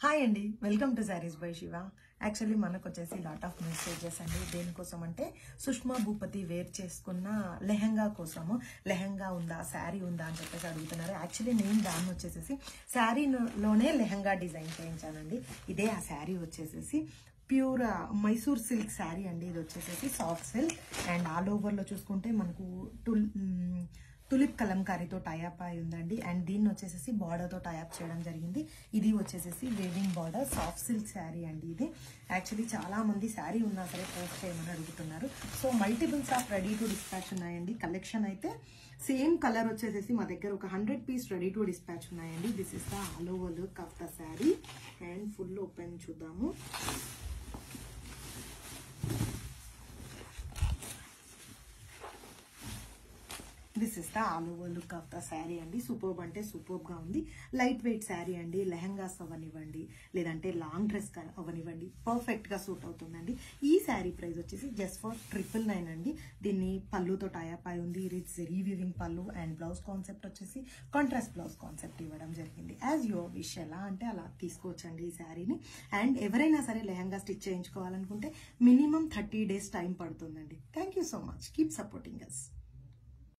Hi అండి, welcome to saris by Shiva. Actually మనకు వచ్చేసి లాట్ ఆఫ్ మెసేజెస్ అండి. దేనికోసం అంటే సుష్మా భూపతి వేర్ చేసుకున్న లెహంగా కోసము. లెహంగా ఉందా, శారీ ఉందా అని చెప్పేసి అడుగుతున్నారు. యాక్చువల్లీ నేను దాన్ని వచ్చేసేసి శారీలోనే లెహంగా డిజైన్ చేయించానండి. ఇదే ఆ శారీ వచ్చేసేసి ప్యూర్ మైసూర్ సిల్క్ శారీ అండి. ఇది వచ్చేసేసి సాఫ్ట్ సిల్క్ అండ్ ఆల్ ఓవర్లో చూసుకుంటే మనకు తులిప్ కలంకారీతో టైఅప్ అయి ఉందండి. అండ్ దీన్ని వచ్చేసేసి బార్డర్తో టైఅప్ చేయడం జరిగింది. ఇది వచ్చేసేసి weaving border soft silk sari అండి. ఇది యాక్చువల్లీ చాలా మంది శారీ ఉన్నా సరే పోస్ట్ చేయమని అడుగుతున్నారు. So multiples of ready to dispatch ఉన్నాయండి. కలెక్షన్ అయితే సేమ్ కలర్ వచ్చేసేసి మా దగ్గర ఒక 100 పీస్ రెడీ టు డిస్పాచ్ ఉన్నాయండి. This is the all over look of the sari and full open చూద్దాము. This is the all over look of the sari అండి. Superb అంటే సూపర్బ్ గా ఉంది. లైట్ వెయిట్ శారీ అండి. లెహంగాస్ అవనివ్వండి, లేదంటే లాంగ్ డ్రెస్ అవనివ్వండి, పర్ఫెక్ట్ గా సూట్ అవుతుందండి. ఈ శారీ ప్రైస్ వచ్చేసి జస్ట్ ఫర్ 999 అండి. దీన్ని పళ్ళుతో టైఅప్ అయి ఉంది. ఇట్స్ జెరీ వీవింగ్ పళ్ళు అండ్ బ్లౌజ్ కాన్సెప్ట్ వచ్చేసి కాంట్రాస్ట్ బ్లౌజ్ కాన్సెప్ట్ ఇవ్వడం జరిగింది. యాజ్ యువర్ విష్, ఎలా అంటే అలా తీసుకోవచ్చండి ఈ శారీని. అండ్ ఎవరైనా సరే లెహంగా స్టిచ్ చేయించుకోవాలనుకుంటే మినిమం 30 days టైం పడుతుందండి. Thank you so much. Keep supporting us.